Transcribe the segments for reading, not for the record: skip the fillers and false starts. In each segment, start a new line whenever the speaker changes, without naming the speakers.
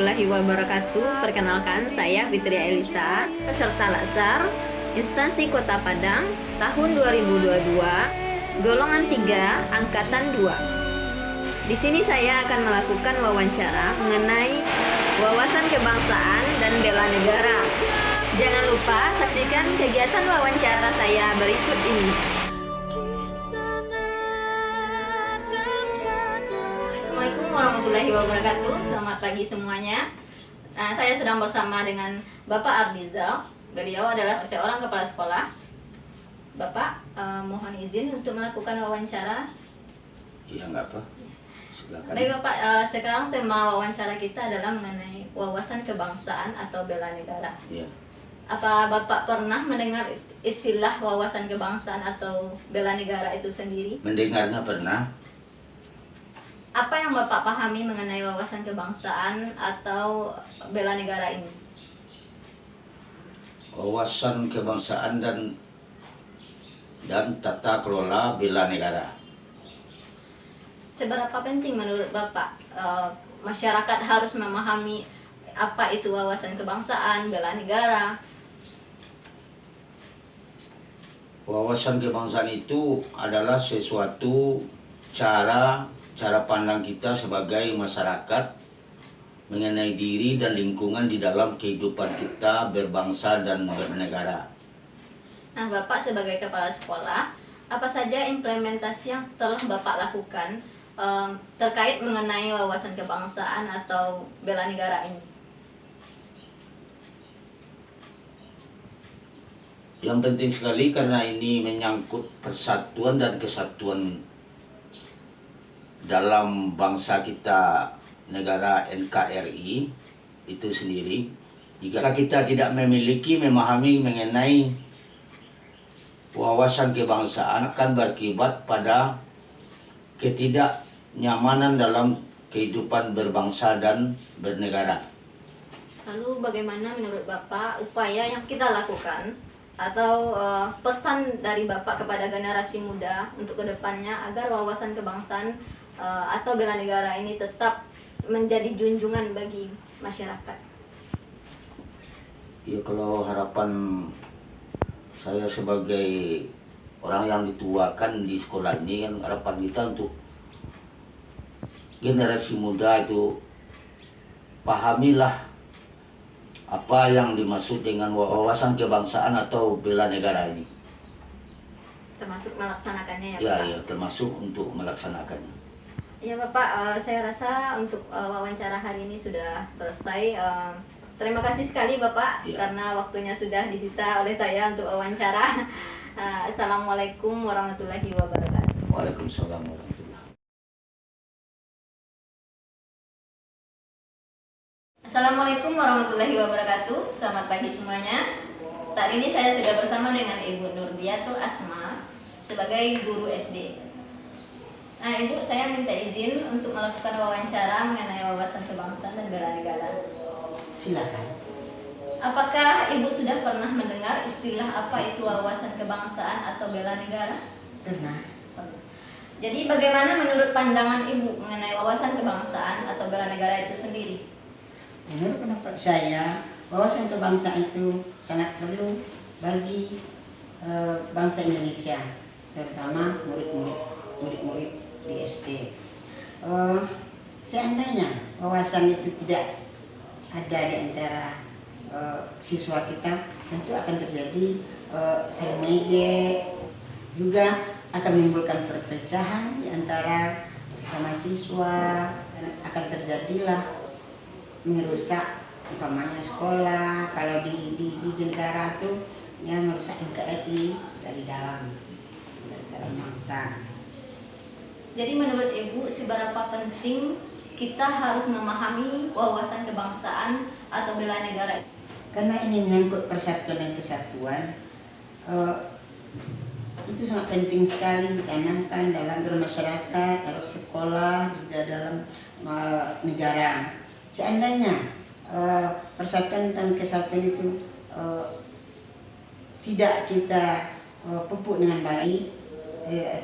warahmatullahi wabarakatuh. Perkenalkan, saya Fitria Elisa, peserta Laksar Instansi Kota Padang tahun 2022, golongan 3, angkatan 2. Di sini saya akan melakukan wawancara mengenai wawasan kebangsaan dan bela negara. Jangan lupa saksikan kegiatan wawancara saya berikut ini. Assalamualaikum warahmatullahi wabarakatuh. Selamat pagi semuanya. Saya sedang bersama dengan Bapak Ardizal. Beliau adalah seorang kepala sekolah. Bapak, mohon izin untuk melakukan wawancara.
Iya, nggak apa. Silakan.
Baik Bapak, sekarang tema wawancara kita adalah mengenai wawasan kebangsaan atau bela negara.
Iya.
Apa Bapak pernah mendengar istilah wawasan kebangsaan atau bela negara itu sendiri?
Mendengarnya pernah.
Apa yang Bapak pahami mengenai wawasan kebangsaan atau bela negara ini?
Wawasan kebangsaan dan tata kelola bela negara.
Seberapa penting menurut Bapak masyarakat harus memahami apa itu wawasan kebangsaan, bela negara?
Wawasan kebangsaan itu adalah sesuatu cara pandang kita sebagai masyarakat mengenai diri dan lingkungan di dalam kehidupan kita berbangsa dan bernegara.
Nah, Bapak sebagai kepala sekolah, apa saja implementasi yang telah Bapak lakukan terkait mengenai wawasan kebangsaan atau bela negara ini?
Yang penting sekali karena ini menyangkut persatuan dan kesatuan dalam bangsa kita, negara NKRI itu sendiri. Jika kita tidak memahami mengenai wawasan kebangsaan, akan berakibat pada ketidaknyamanan dalam kehidupan berbangsa dan bernegara.
Lalu bagaimana menurut Bapak upaya yang kita lakukan atau pesan dari Bapak kepada generasi muda untuk kedepannya agar wawasan kebangsaan atau bela negara ini tetap menjadi junjungan bagi masyarakat?
Ya, kalau harapan saya sebagai orang yang dituakan di sekolah ini, kan harapan kita untuk generasi muda itu pahamilah apa yang dimaksud dengan wawasan kebangsaan atau bela negara ini.
Termasuk melaksanakannya ya
Ya,
Bapak?
ya, termasuk untuk melaksanakannya.
Ya Bapak, saya rasa untuk wawancara hari ini sudah selesai. Terima kasih sekali Bapak
Ya.
karena waktunya sudah disita oleh saya untuk wawancara. Assalamualaikum warahmatullahi wabarakatuh.
Waalaikumsalam warahmatullahi.
Assalamualaikum warahmatullahi wabarakatuh. Selamat pagi semuanya. Saat ini saya sudah bersama dengan Ibu Nurdiatul Asma sebagai guru SD. Nah Ibu, saya minta izin untuk melakukan wawancara mengenai wawasan kebangsaan dan bela negara.
Silakan.
Apakah Ibu sudah pernah mendengar istilah apa itu wawasan kebangsaan atau bela negara?
Pernah.
Jadi bagaimana menurut pandangan Ibu mengenai wawasan kebangsaan atau bela negara itu sendiri?
Menurut pendapat saya, wawasan kebangsaan itu sangat perlu bagi bangsa Indonesia, terutama murid-murid di SD. Seandainya wawasan itu tidak ada di antara siswa kita, tentu akan terjadi saling mengejek, juga akan menimbulkan perpecahan di antara sesama siswa, dan akan terjadilah merusak umpamanya sekolah. Kalau di negara itu ya merusak NKRI dari dalam bangsa.
Jadi menurut Ibu, seberapa penting kita harus memahami wawasan kebangsaan atau bela negara?
Karena ini menyangkut persatuan dan kesatuan, itu sangat penting sekali ditanamkan dalam bermasyarakat, harus sekolah, juga dalam negara. Seandainya persatuan dan kesatuan itu tidak kita pupuk dengan baik,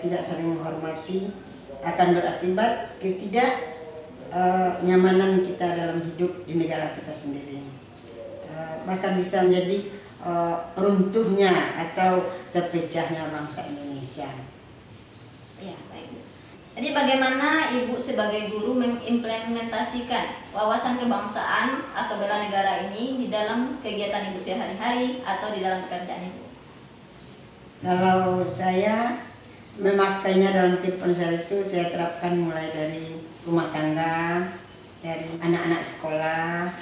tidak saling menghormati, akan berakibat nyamanan kita dalam hidup di negara kita sendiri. Bahkan bisa menjadi runtuhnya atau terpecahnya bangsa Indonesia.
Ya, baik. Jadi bagaimana Ibu sebagai guru mengimplementasikan wawasan kebangsaan atau bela negara ini di dalam kegiatan Ibu sehari-hari atau di dalam pekerjaan Ibu?
Kalau saya memakainya dalam kehidupan saya itu saya terapkan mulai dari rumah tangga, dari anak-anak sekolah,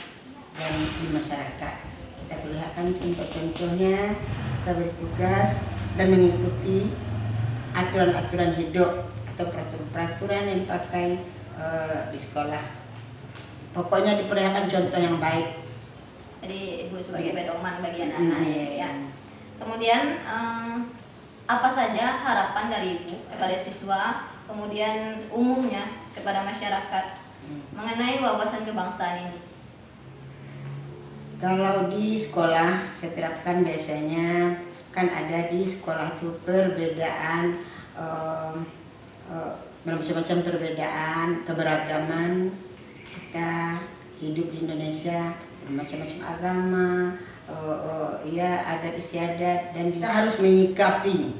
dan di masyarakat. Kita perlihatkan contoh-contohnya, kita beri tugas dan mengikuti aturan-aturan hidup atau peraturan-peraturan yang dipakai di sekolah. Pokoknya diperlihatkan contoh yang baik.
Jadi Ibu sebagai pedoman bagi anak-anak.
Iya.
Kemudian apa saja harapan dari Ibu kepada siswa, kemudian umumnya kepada masyarakat mengenai wawasan kebangsaan ini? Kalau
di sekolah saya terapkan biasanya kan ada di sekolah itu perbedaan, macam-macam perbedaan, keberagaman kita hidup di Indonesia, macam-macam agama, ya adat istiadat, dan kita harus menyikapi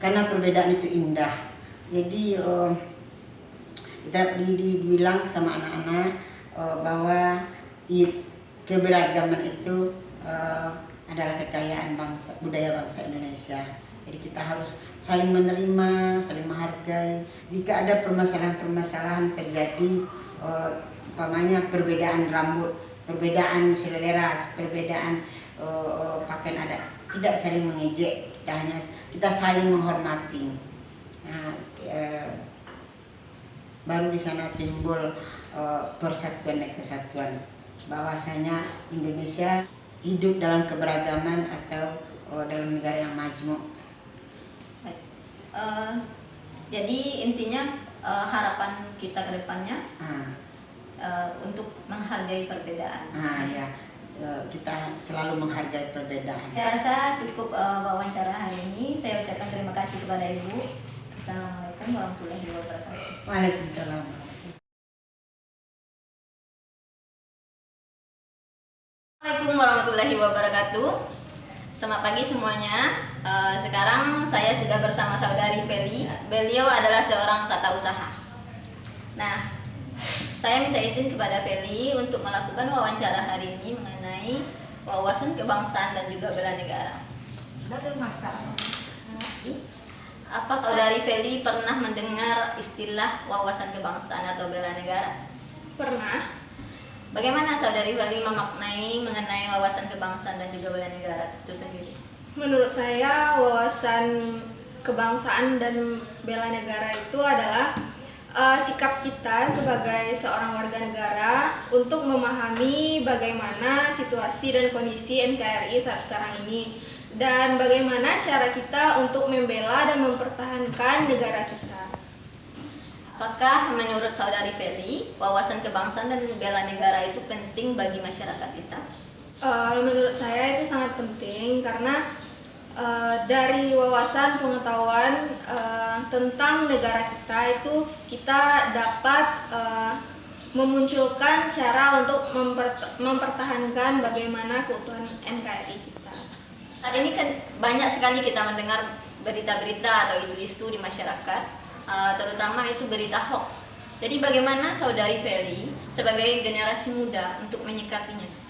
karena perbedaan itu indah. Jadi kita dibilang sama anak-anak bahwa keberagaman itu adalah kekayaan budaya bangsa Indonesia. Jadi kita harus saling menerima, saling menghargai. Jika ada permasalahan-permasalahan terjadi, umpamanya perbedaan rambut, perbedaan selera, perbedaan pakaian adat, tidak saling mengejek, kita saling menghormati. Nah, baru di sana timbul persatuan dan kesatuan, bahwasanya Indonesia hidup dalam keberagaman atau dalam negara yang majmuk.
Jadi intinya harapan kita ke depannya untuk menghargai perbedaan.
Ya, kita selalu menghargai perbedaan.
Saya rasa cukup wawancara hari ini. Saya ucapkan terima kasih kepada Ibu. Assalamualaikum warahmatullahi wabarakatuh.
Waalaikumsalam.
Assalamualaikum warahmatullahi wabarakatuh. Selamat pagi semuanya. Sekarang saya sudah bersama saudari Feli. Beliau adalah seorang tata usaha. Nah, saya minta izin kepada Feli untuk melakukan wawancara hari ini mengenai wawasan kebangsaan dan juga bela negara. Apa saudari Feli pernah mendengar istilah wawasan kebangsaan atau bela negara?
Pernah.
Bagaimana saudari Feli memaknai mengenai wawasan kebangsaan dan juga bela negara itu sendiri?
Menurut saya wawasan kebangsaan dan bela negara itu adalah sikap kita sebagai seorang warga negara untuk memahami bagaimana situasi dan kondisi NKRI saat sekarang ini, dan bagaimana cara kita untuk membela dan mempertahankan negara kita.
Apakah menurut saudari Feli wawasan kebangsaan dan bela negara itu penting bagi masyarakat kita?
Menurut saya itu sangat penting karena dari wawasan pengetahuan tentang negara kita itu kita dapat memunculkan cara untuk mempertahankan bagaimana keutuhan NKRI kita.
Saat ini kan banyak sekali kita mendengar berita-berita atau isu-isu di masyarakat, terutama itu berita hoax. Jadi bagaimana saudari Feli sebagai generasi muda untuk menyikapinya?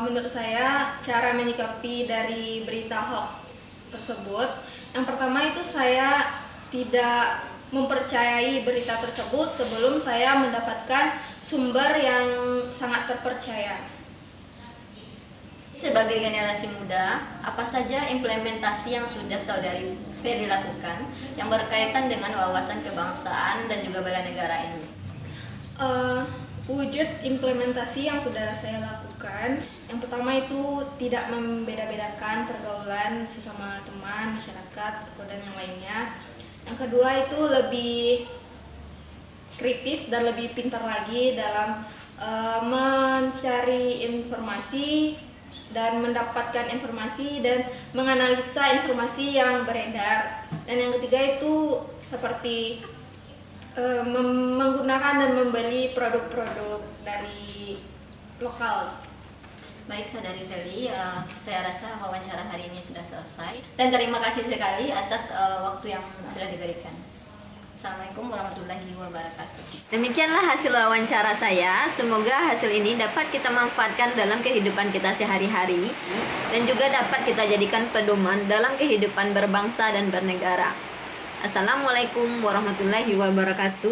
Menurut saya cara menyikapi dari berita hoax tersebut, yang pertama itu saya tidak mempercayai berita tersebut sebelum saya mendapatkan sumber yang sangat terpercaya.
Sebagai generasi muda, apa saja implementasi yang sudah saudari Feli lakukan yang berkaitan dengan wawasan kebangsaan dan juga bela negara ini?
Wujud implementasi yang sudah saya lakukan, yang pertama itu tidak membeda-bedakan pergaulan sesama teman, masyarakat, dan yang lainnya. Yang kedua itu lebih kritis dan lebih pintar lagi dalam mencari informasi dan mendapatkan informasi dan menganalisa informasi yang beredar. Dan yang ketiga itu seperti menggunakan dan membeli produk-produk dari lokal.
Baik, Saudari Feli, saya rasa wawancara hari ini sudah selesai. Dan terima kasih sekali atas waktu yang sudah diberikan. Assalamualaikum warahmatullahi wabarakatuh. Demikianlah hasil wawancara saya. Semoga hasil ini dapat kita manfaatkan dalam kehidupan kita sehari-hari dan juga dapat kita jadikan pedoman dalam kehidupan berbangsa dan bernegara. Assalamualaikum warahmatullahi wabarakatuh.